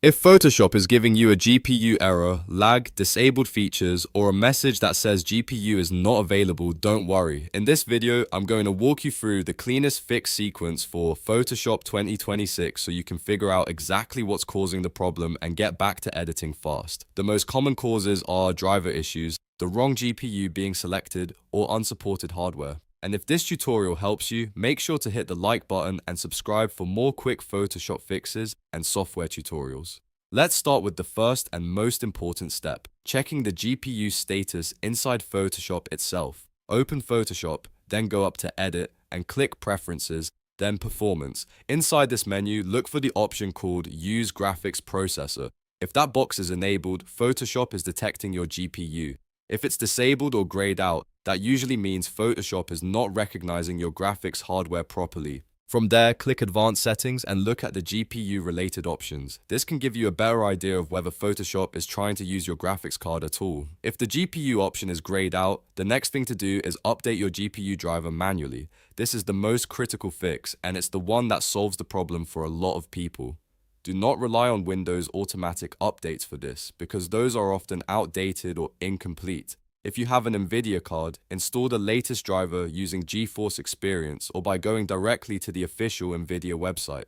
If Photoshop is giving you a GPU error, lag, disabled features, or a message that says GPU is not available, don't worry. In this video, I'm going to walk you through the cleanest fix sequence for Photoshop 2026 so you can figure out exactly what's causing the problem and get back to editing fast. The most common causes are driver issues, the wrong GPU being selected, or unsupported hardware. And if this tutorial helps you, make sure to hit the like button and subscribe for more quick Photoshop fixes and software tutorials. Let's start with the first and most important step, checking the GPU status inside Photoshop itself. Open Photoshop, then go up to Edit and click Preferences, then Performance. Inside this menu, look for the option called Use Graphics Processor. If that box is enabled, Photoshop is detecting your GPU. If it's disabled or grayed out, that usually means Photoshop is not recognizing your graphics hardware properly. From there, click Advanced Settings and look at the GPU-related options. This can give you a better idea of whether Photoshop is trying to use your graphics card at all. If the GPU option is grayed out, the next thing to do is update your GPU driver manually. This is the most critical fix, and it's the one that solves the problem for a lot of people. Do not rely on Windows automatic updates for this, because those are often outdated or incomplete. If you have an nvidia card, install the latest driver using GeForce Experience or by going directly to the official nvidia website.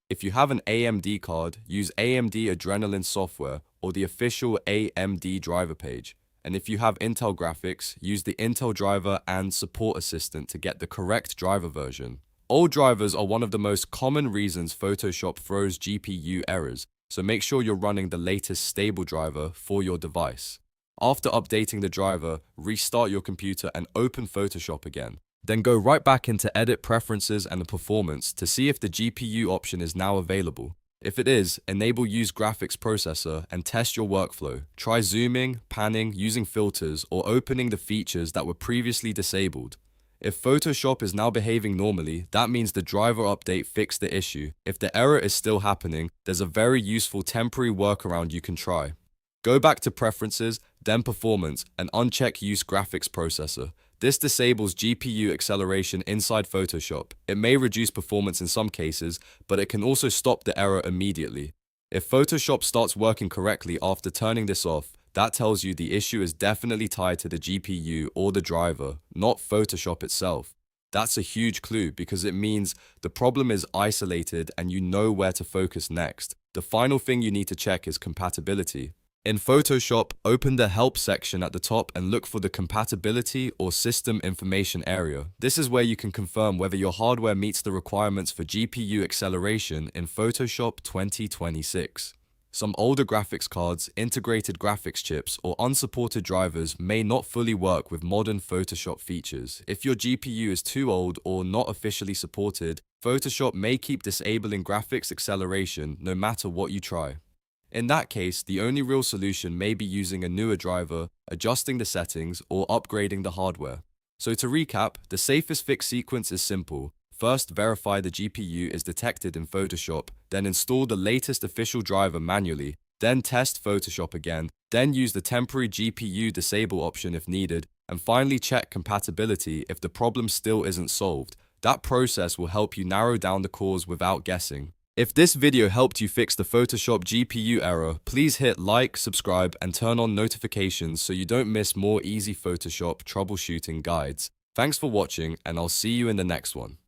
If you have an AMD card, use AMD Adrenalin software or the official AMD driver page. And if you have Intel graphics, use the Intel driver and support assistant to get the correct driver version. Old drivers are one of the most common reasons Photoshop throws GPU errors, so make sure you're running the latest stable driver for your device. After updating the driver, restart your computer and open Photoshop again. Then go right back into Edit Preferences and the Performance to see if the GPU option is now available. If it is, enable Use Graphics Processor and test your workflow. Try zooming, panning, using filters, or opening the features that were previously disabled. If Photoshop is now behaving normally, that means the driver update fixed the issue. If the error is still happening, there's a very useful temporary workaround you can try. Go back to Preferences, then Performance, and uncheck Use Graphics Processor. This disables GPU acceleration inside Photoshop. It may reduce performance in some cases, but it can also stop the error immediately. If Photoshop starts working correctly after turning this off, that tells you the issue is definitely tied to the GPU or the driver, not Photoshop itself. That's a huge clue because it means the problem is isolated and you know where to focus next. The final thing you need to check is compatibility. In Photoshop, open the Help section at the top and look for the Compatibility or System Information area. This is where you can confirm whether your hardware meets the requirements for GPU acceleration in Photoshop 2026. Some older graphics cards, integrated graphics chips, or unsupported drivers may not fully work with modern Photoshop features. If your GPU is too old or not officially supported, Photoshop may keep disabling graphics acceleration no matter what you try. In that case, the only real solution may be using a newer driver, adjusting the settings, or upgrading the hardware. So to recap, the safest fix sequence is simple. First, verify the GPU is detected in Photoshop, then install the latest official driver manually, then test Photoshop again, then use the temporary GPU disable option if needed, and finally check compatibility if the problem still isn't solved. That process will help you narrow down the cause without guessing. If this video helped you fix the Photoshop GPU error, please hit like, subscribe, and turn on notifications so you don't miss more easy Photoshop troubleshooting guides. Thanks for watching, and I'll see you in the next one.